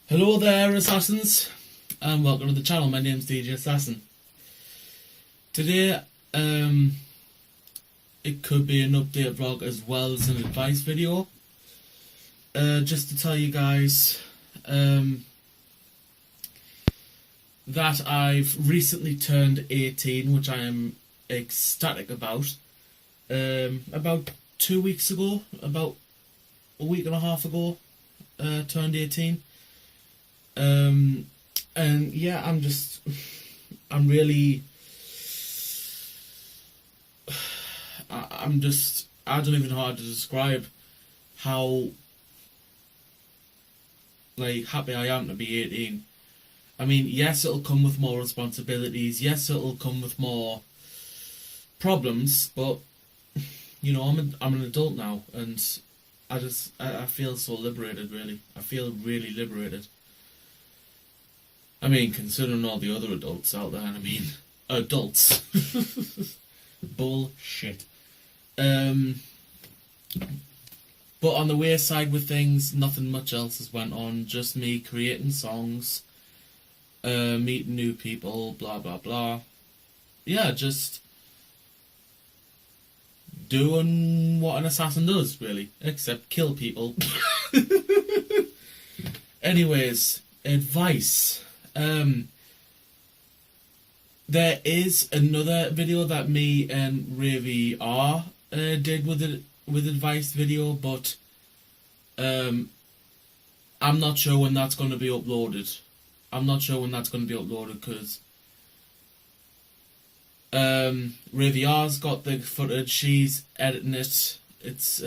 Hello there, Assassins, and welcome to the channel. My name's DJ Assassin. Today, it could be an update vlog as well as an advice video. Just to tell you guys that I've recently turned 18, which I am ecstatic about. About 2 weeks ago, about a week and a half ago, turned 18. And yeah, I don't even know how to describe how happy I am to be 18. I mean, yes, it'll come with more responsibilities, yes, it'll come with more problems, but you know, I'm an adult now, and I feel so liberated, really. I feel really liberated. I mean, considering all the other adults out there, and I mean, adults. Bullshit. But on the wayside with things, nothing much else has went on. Just me creating songs, meeting new people, blah blah blah. Yeah, just doing what an assassin does, really, except kill people. Anyways, advice. There is another video that me and Ravi R did with advice video, but I'm not sure when that's going to be uploaded. Because Ravi R's got the footage. She's editing it. It's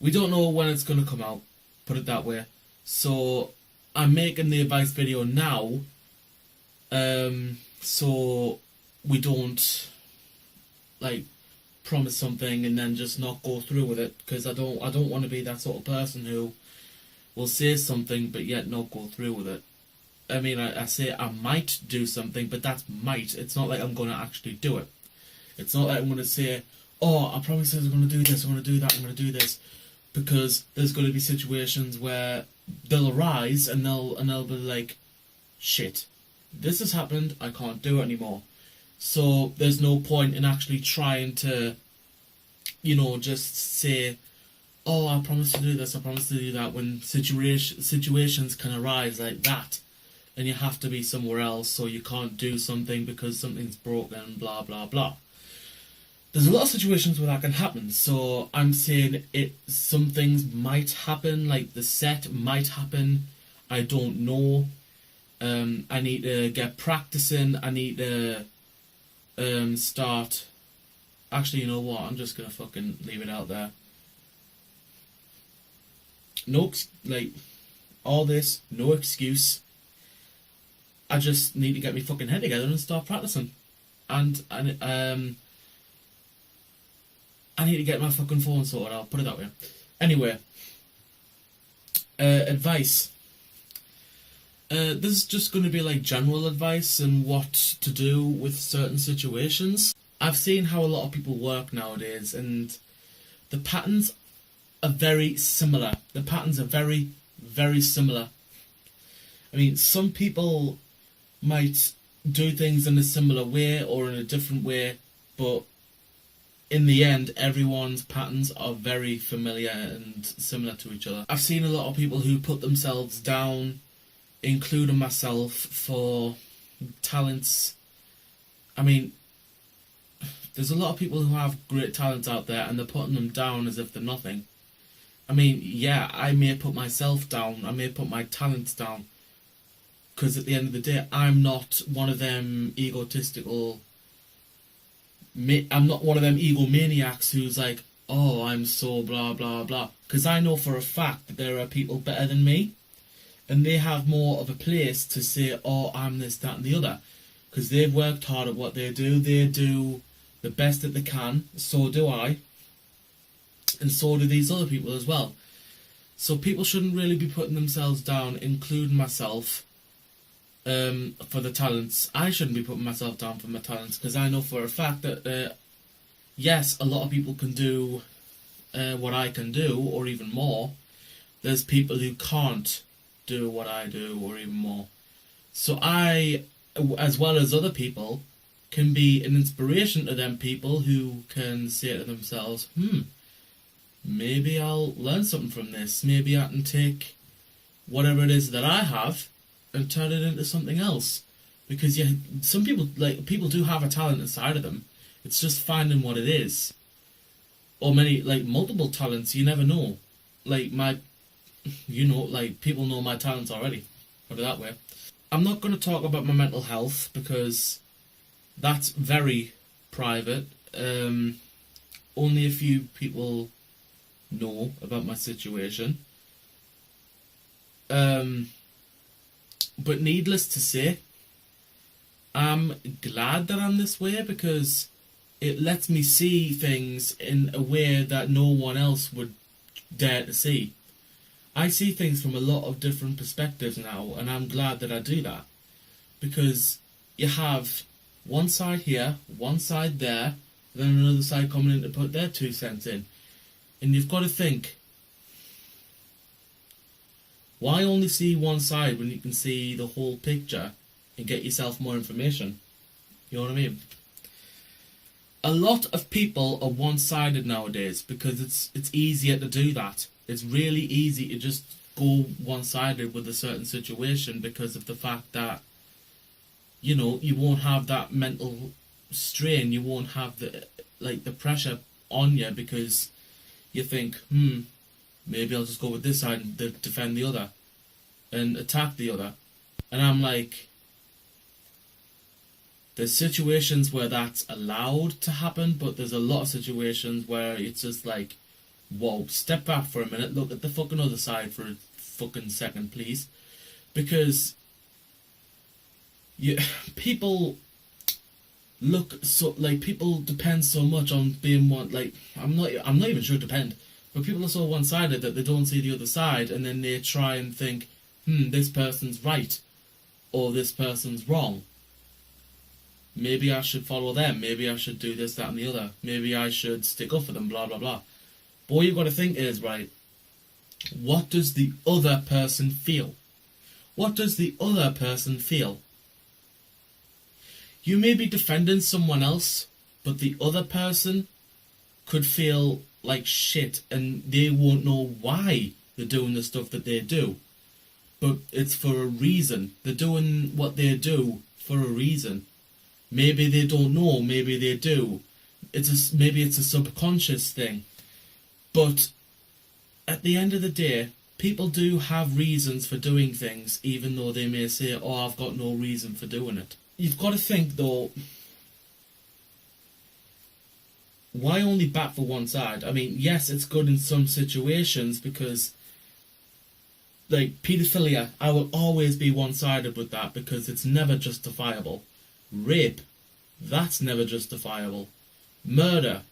we don't know when it's going to come out. Put it that way. So I'm making the advice video now, so we don't promise something and then just not go through with it, because I don't want to be that sort of person who will say something but yet not go through with it. I mean, I say I might do something, but that's might. It's not like I'm going to actually do it. It's not like I'm going to say, oh, I promise I'm going to do this, I'm going to do that, I'm going to do this, because there's going to be situations where they'll arise and they'll be like, shit, this has happened, I can't do it anymore. So there's no point in actually trying to, you know, just say, oh, I promise to do this, I promise to do that, when situations can arise like that and you have to be somewhere else, so you can't do something because something's broken, blah blah blah. There's a lot of situations where that can happen, so I'm saying some things might happen, like the set might happen, I don't know. I need to get practicing, I need to start... Actually, you know what, I'm just gonna fucking leave it out there. No, all this, no excuse. I just need to get my fucking head together and start practicing. And I need to get my fucking phone sorted out, put it that way. Anyway, advice. This is just going to be general advice and what to do with certain situations. I've seen how a lot of people work nowadays, and the patterns are very similar. The patterns are very, very similar. I mean, some people might do things in a similar way or in a different way, but in the end, everyone's patterns are very familiar and similar to each other. I've seen a lot of people who put themselves down, including myself, for talents. I mean, there's a lot of people who have great talents out there and they're putting them down as if they're nothing. I mean, yeah, I may put myself down, I may put my talents down, because at the end of the day, I'm not one of them egotistical... I'm not one of them egomaniacs who's like, oh, I'm so blah blah blah. Because I know for a fact that there are people better than me, and they have more of a place to say, oh, I'm this, that and the other. Because they've worked hard at what they do the best that they can, so do I. And so do these other people as well. So people shouldn't really be putting themselves down, including myself, for the talents. I shouldn't be putting myself down for my talents, because I know for a fact that yes, a lot of people can do what I can do, or even more, there's people who can't do what I do or even more. So I, as well as other people, can be an inspiration to them people who can say to themselves, maybe I'll learn something from this. Maybe I can take whatever it is that I have and turn it into something else. Because some people, people do have a talent inside of them. It's just finding what it is. Or many, multiple talents, you never know. People know my talents already. Put it that way. I'm not going to talk about my mental health because that's very private. Only a few people know about my situation. But needless to say, I'm glad that I'm this way because it lets me see things in a way that no one else would dare to see. I see things from a lot of different perspectives now, and I'm glad that I do that. Because you have one side here, one side there, then another side coming in to put their 2 cents in. And you've got to think, why only see one side when you can see the whole picture and get yourself more information? You know what I mean? A lot of people are one-sided nowadays because it's easier to do that. It's really easy to just go one-sided with a certain situation because of the fact that, you won't have that mental strain. You won't have the pressure on you because you think, maybe I'll just go with this side and defend the other and attack the other. And I'm like, there's situations where that's allowed to happen, but there's a lot of situations where it's just like, whoa, step back for a minute, look at the fucking other side for a fucking second, please. Because people depend so much on being one, I'm not even sure depend, but people are so one-sided that they don't see the other side, and then they try and think, this person's right, or this person's wrong. Maybe I should follow them, maybe I should do this, that and the other, maybe I should stick up for them, blah, blah, blah. But what you've got to think is, right, what does the other person feel? What does the other person feel? You may be defending someone else, but the other person could feel like shit and they won't know why they're doing the stuff that they do. But it's for a reason. They're doing what they do for a reason. Maybe they don't know, maybe they do. Maybe it's a subconscious thing. But at the end of the day, people do have reasons for doing things, even though they may say, oh, I've got no reason for doing it. You've got to think, though, why only bat for one side? I mean, yes, it's good in some situations because, paedophilia, I will always be one-sided with that because it's never justifiable. Rape, that's never justifiable. Murder,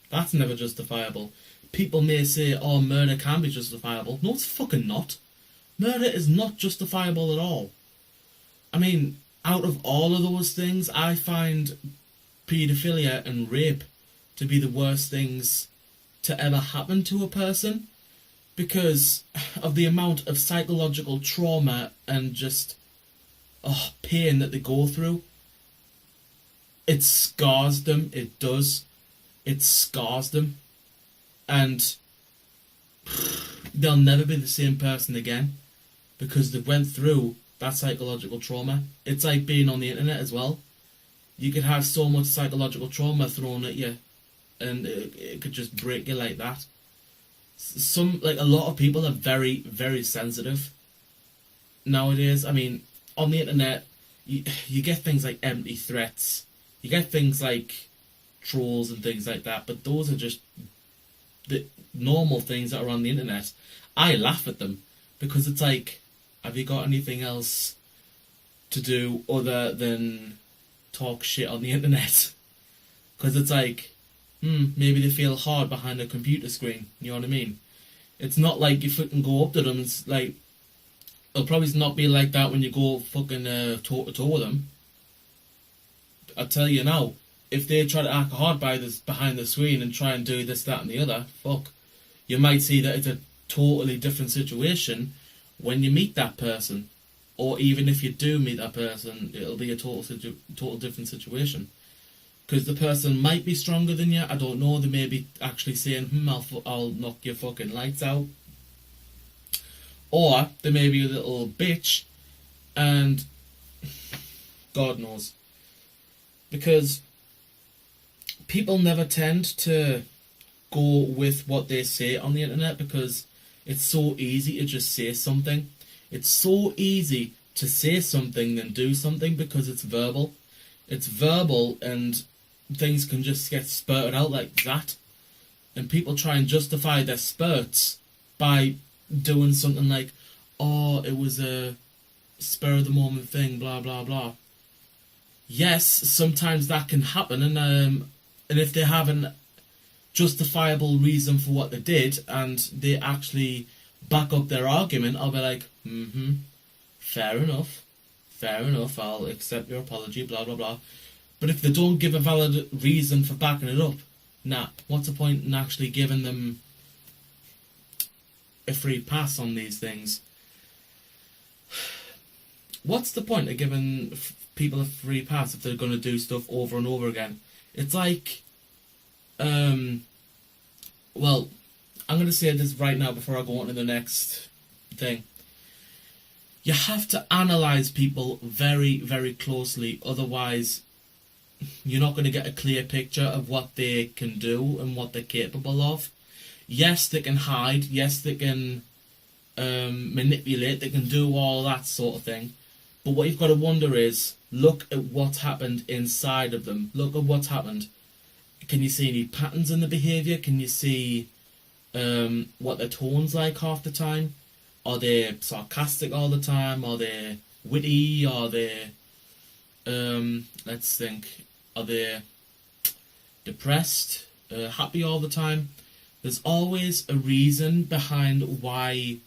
that's never justifiable. People may say, oh, murder can be justifiable. No, it's fucking not. Murder is not justifiable at all. I mean, out of all of those things, I find paedophilia and rape to be the worst things to ever happen to a person because of the amount of psychological trauma and just pain that they go through. It scars them, it does. It scars them. And they'll never be the same person again because they went through that psychological trauma. It's like being on the internet as well. You could have so much psychological trauma thrown at you and it could just break you like that. A lot of people are very, very sensitive nowadays. I mean, on the internet, you get things like empty threats. You get things like trolls and things like that, but those are just the normal things that are on the internet. I laugh at them because it's like, have you got anything else to do other than talk shit on the internet? Because it's like, maybe they feel hard behind a computer screen, you know what I mean? It's not like you fucking go up to them, it's like, it'll probably not be like that when you go fucking toe to toe with them. I tell you now, if they try to act hard behind the screen and try and do this, that and the other, fuck, you might see that it's a totally different situation when you meet that person. Or even if you do meet that person, it'll be a total different situation. Because the person might be stronger than you, I don't know, they may be actually saying, I'll knock your fucking lights out. Or they may be a little bitch, and God knows. Because people never tend to go with what they say on the internet, because it's so easy to just say something. It's so easy to say something than do something, because it's verbal. It's verbal, and things can just get spurted out like that. And people try and justify their spurts by doing something like, oh, it was a spur of the moment thing, blah blah blah. Yes, sometimes that can happen, and if they have an justifiable reason for what they did, and they actually back up their argument, I'll be like, fair enough, I'll accept your apology, blah blah blah. But if they don't give a valid reason for backing it up, nah, what's the point in actually giving them a free pass on these things? What's the point of giving people a free pass if they're going to do stuff over and over again? It's like, well, I'm going to say this right now before I go on to the next thing. You have to analyse people very, very closely, otherwise you're not going to get a clear picture of what they can do and what they're capable of. Yes, they can hide, yes, they can manipulate, they can do all that sort of thing. But what you've got to wonder is, look at what's happened inside of them. Look at what's happened. Can you see any patterns in the behaviour? Can you see what their tone's like half the time? Are they sarcastic all the time? Are they witty? Are they, let's think, are they depressed? Happy all the time? There's always a reason behind why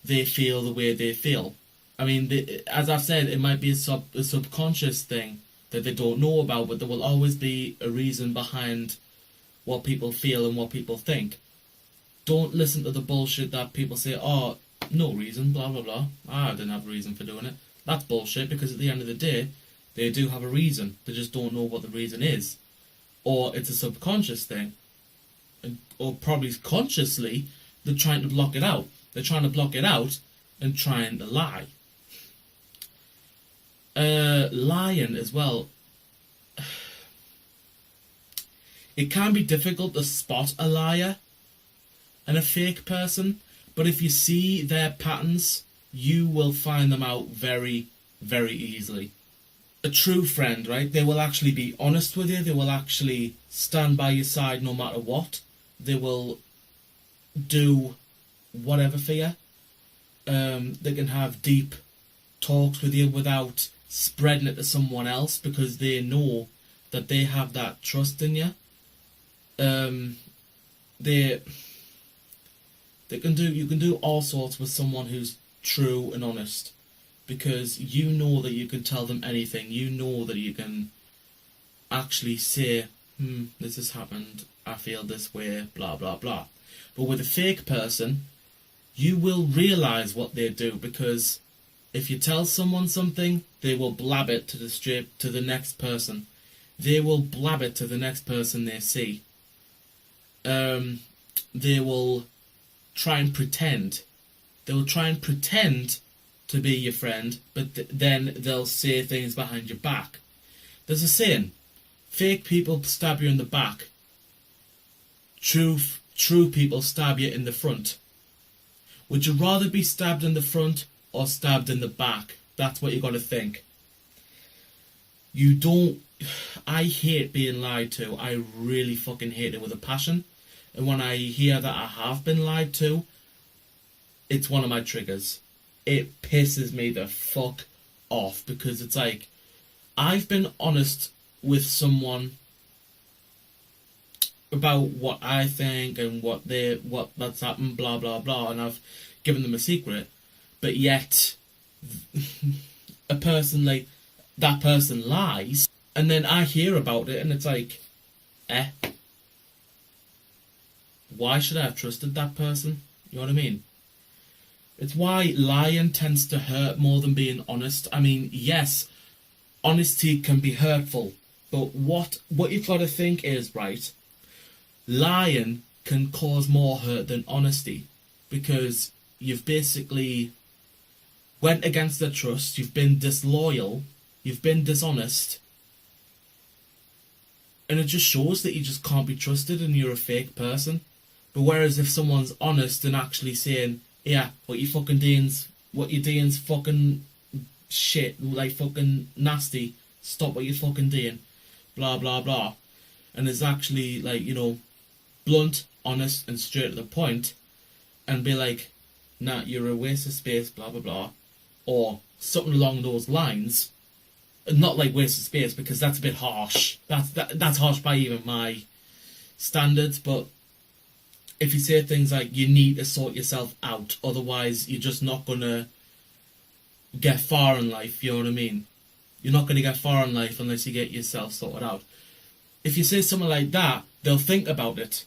they feel the way they feel. I mean, as I've said, it might be a subconscious thing that they don't know about, but there will always be a reason behind what people feel and what people think. Don't listen to the bullshit that people say, oh, no reason, blah, blah, blah. I didn't have a reason for doing it. That's bullshit, because at the end of the day, they do have a reason. They just don't know what the reason is. Or it's a subconscious thing. Or probably consciously, they're trying to block it out. They're trying to block it out and trying to lie. Lying as well. It can be difficult to spot a liar and a fake person, but if you see their patterns, you will find them out very, very easily. A true friend, right? They will actually be honest with you. They will actually stand by your side no matter what. They will do whatever for you. They can have deep talks with you without spreading it to someone else, because they know that they have that trust in you. You can do all sorts with someone who's true and honest, because you know that you can tell them anything. You know that you can actually say, this has happened, I feel this way, blah blah blah. But with a fake person, you will realise what they do, because if you tell someone something, they will blab it to the next person. They will blab it to the next person they see. They will try and pretend. They will try and pretend to be your friend, but then they'll say things behind your back. There's a saying, fake people stab you in the back. True people stab you in the front. Would you rather be stabbed in the front or stabbed in the back? That's what you got to think. I hate being lied to. I really fucking hate it with a passion. And when I hear that I have been lied to, it's one of my triggers. It pisses me the fuck off, because it's like, I've been honest with someone about what I think and what that's happened, blah blah blah, and I've given them a secret, but yet a person like that person lies, and then I hear about it, and it's like, why should I have trusted that person? You know what I mean? It's why lying tends to hurt more than being honest. I mean, yes, honesty can be hurtful, but what you've got to think is, right, lying can cause more hurt than honesty, because you've basically went against the trust, you've been disloyal, you've been dishonest, and it just shows that you just can't be trusted and you're a fake person. But whereas if someone's honest and actually saying, yeah, what you're doing's fucking shit, like fucking nasty, stop what you're fucking doing, blah blah blah, and is actually, like, you know, blunt, honest and straight to the point, and be like, nah, you're a waste of space, blah blah blah, or something along those lines. Not like waste of space, because that's a bit harsh. That's harsh by even my standards. But if you say things like, you need to sort yourself out, otherwise you're just not gonna get far in life, you know what I mean? You're not gonna get far in life unless you get yourself sorted out. If you say something like that, they'll think about it.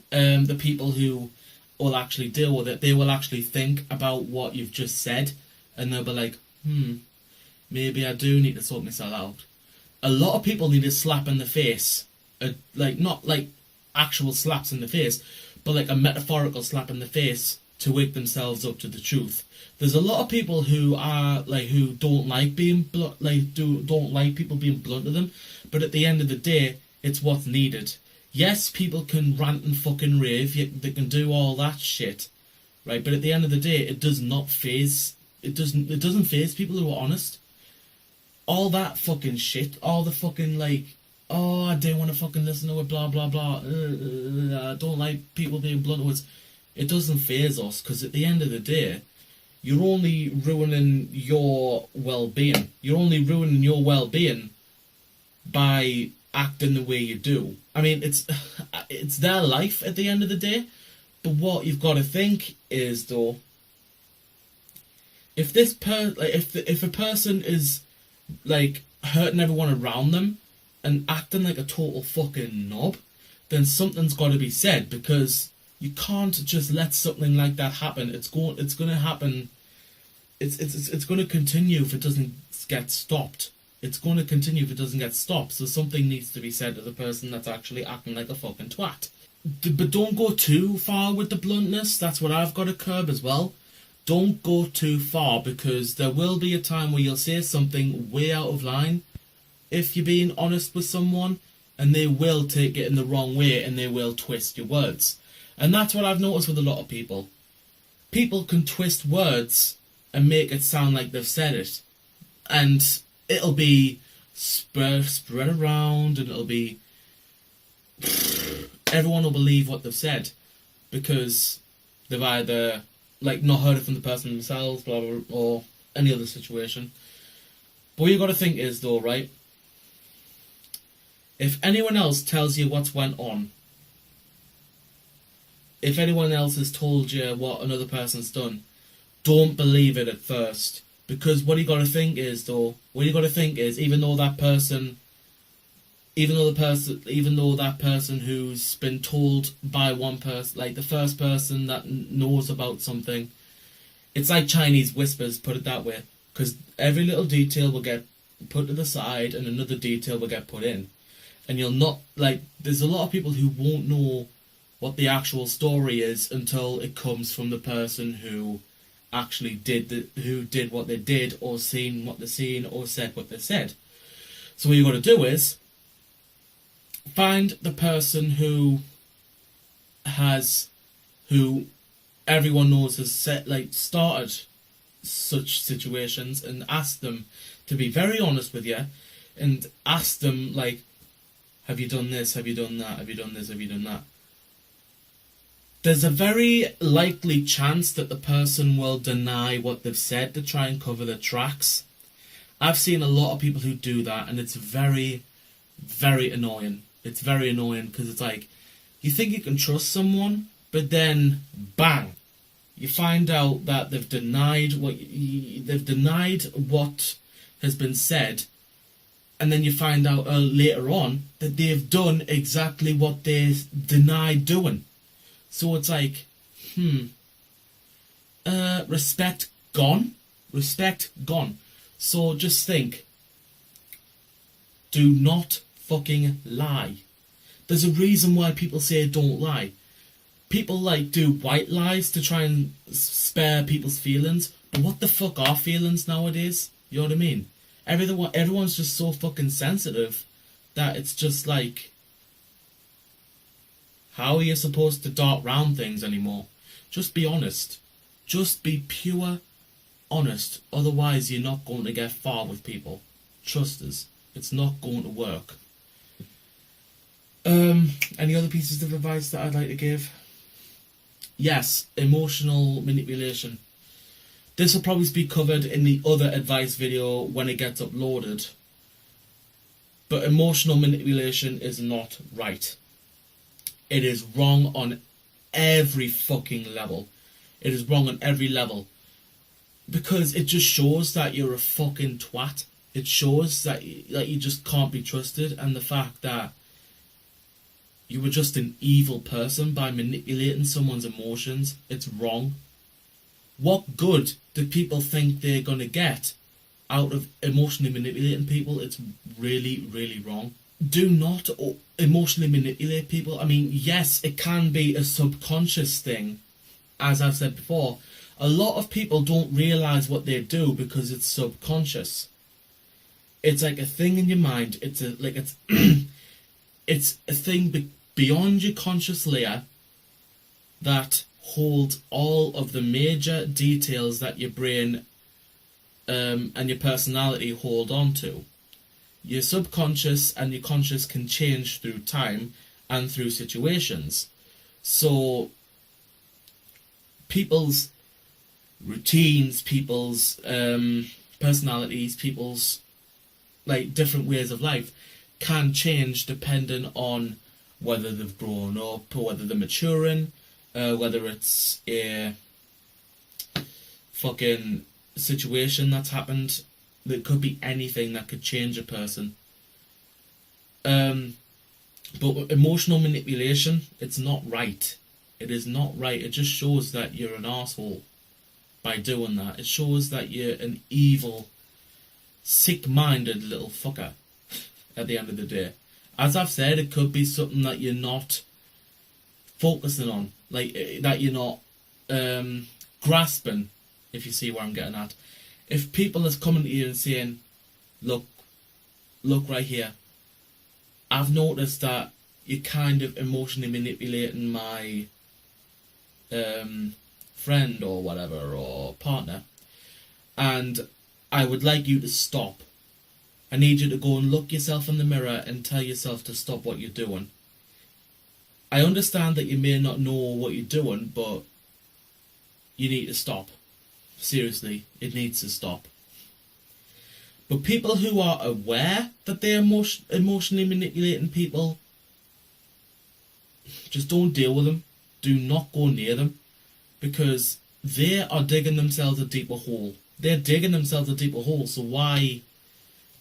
The people who will actually deal with it, they will actually think about what you've just said, and they'll be like, maybe I do need to sort myself out. A lot of people need a slap in the face. Like, not like actual slaps in the face, but like a metaphorical slap in the face to wake themselves up to the truth. There's a lot of people who are like, who don't like being don't like people being blunt to them, but at the end of the day, it's what's needed. Yes, people can rant and fucking rave, they can do all that shit, right? But at the end of the day, it does not phase. It doesn't phase people who are honest. All that fucking shit, all the fucking like, oh, I don't want to fucking listen to it, blah blah blah, I don't like people being blunt with. It doesn't phase us, because at the end of the day, you're only ruining your well-being. You're only ruining your well-being by acting the way you do. I mean, it's their life at the end of the day. But what you've got to think is, though, if if a person is like hurting everyone around them and acting like a total fucking knob, then something's got to be said, because you can't just let something like that happen. It's going to happen. It's going to continue if it doesn't get stopped. It's going to continue if it doesn't get stopped. So something needs to be said to the person that's actually acting like a fucking twat. But don't go too far with the bluntness. That's what I've got to curb as well. Don't go too far, because there will be a time where you'll say something way out of line if you're being honest with someone, and they will take it in the wrong way and they will twist your words. And that's what I've noticed with a lot of people. People can twist words and make it sound like they've said it. And it'll be spread around, and it'll be... everyone will believe what they've said, because they've either like not heard it from the person themselves, blah, blah, or any other situation. But what you got to think is, though, right? If anyone else tells you what's went on, if anyone else has told you what another person's done, don't believe it at first. Because what you got to think is, though, even though that person who's been told by one person, like the first person that knows about something, it's like Chinese whispers, put it that way. Because every little detail will get put to the side and another detail will get put in. And you'll not, like, there's a lot of people who won't know what the actual story is until it comes from the person who actually did what they did, or seen what they seen, or said what they said. So what you got to do is find the person who everyone knows has started such situations, and ask them to be very honest with you, and ask them, like, have you done this, have you done that, have you done this, have you done that? There's a very likely chance that the person will deny what they've said to try and cover their tracks. I've seen a lot of people who do that, and it's very, very annoying. It's very annoying, because it's like, you think you can trust someone, but then, bang, you find out that they've denied what has been said, and then you find out later on that they've done exactly what they denied doing. So it's like, Respect gone. Respect gone. So just think. Do not fucking lie. There's a reason why people say don't lie. People like do white lies to try and spare people's feelings. But what the fuck are feelings nowadays? You know what I mean? Everyone's just so fucking sensitive that it's just like, how are you supposed to dart round things anymore? Just be honest. Just be pure honest. Otherwise you're not going to get far with people. Trust us. It's not going to work. Any other pieces of advice that I'd like to give? Yes, emotional manipulation. This will probably be covered in the other advice video when it gets uploaded. But emotional manipulation is not right. It is wrong on every fucking level. It is wrong on every level. Because it just shows that you're a fucking twat. It shows that you just can't be trusted, and the fact that you were just an evil person by manipulating someone's emotions. It's wrong. What good do people think they're going to get out of emotionally manipulating people? It's really, really wrong. Do not emotionally manipulate people. I mean, yes, it can be a subconscious thing. As I've said before, a lot of people don't realise what they do because it's subconscious. It's like a thing in your mind. It's it's a thing beyond your conscious layer that holds all of the major details that your brain and your personality hold on to. Your subconscious and your conscious can change through time and through situations. So people's routines, people's personalities, people's like different ways of life can change depending on whether they've grown up or whether they're maturing, whether it's a fucking situation that's happened. There could be anything that could change a person. But emotional manipulation, it's not right. It is not right. It just shows that you're an arsehole by doing that. It shows that you're an evil, sick-minded little fucker at the end of the day. As I've said, it could be something that you're not focusing on, like that you're not grasping, if you see where I'm getting at. If people are coming to you and saying, look right here, I've noticed that you're kind of emotionally manipulating my friend or whatever, or partner, and I would like you to stop. I need you to go and look yourself in the mirror and tell yourself to stop what you're doing. I understand that you may not know what you're doing, but you need to stop. Seriously, it needs to stop. But people who are aware that they're emotionally manipulating people, just don't deal with them. Do not go near them, because they are digging themselves a deeper hole. They're digging themselves a deeper hole, so why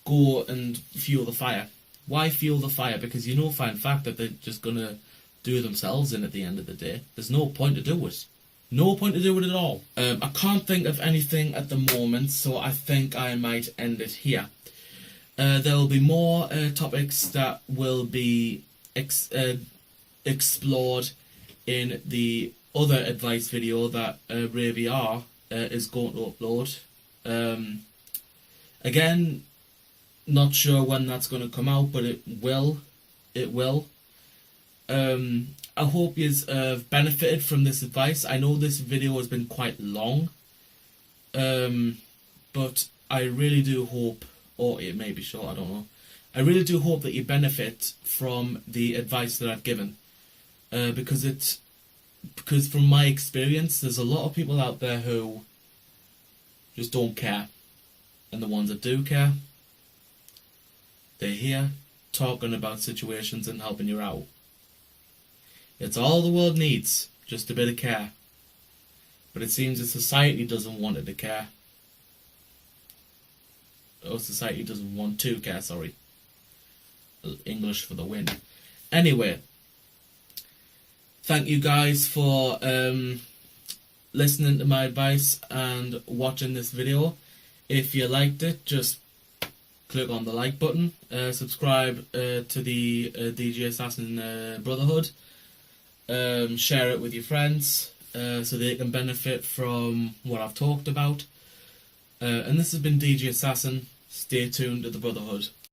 go and fuel the fire? Why fuel the fire? Because you know for a fact that they're just going to do themselves in at the end of the day. There's no point to do it. No point to do it at all. I can't think of anything at the moment, so I think I might end it here. There will be more topics that will be explored in the other advice video that Ray VR is going to upload. Again, not sure when that's going to come out, but it will. It will. I hope you've benefited from this advice. I know this video has been quite long, but I really do hope, or it may be short, I don't know. I really do hope that you benefit from the advice that I've given, because from my experience, there's a lot of people out there who just don't care, and the ones that do care, they're here talking about situations and helping you out. It's all the world needs, just a bit of care. But it seems that society doesn't want it to care. Oh, society doesn't want to care, sorry. English for the win. Anyway, thank you guys for listening to my advice and watching this video. If you liked it, just click on the like button, subscribe to the DJ Assassin Brotherhood, share it with your friends so they can benefit from what I've talked about. And this has been DJ Assassin. Stay tuned to the Brotherhood.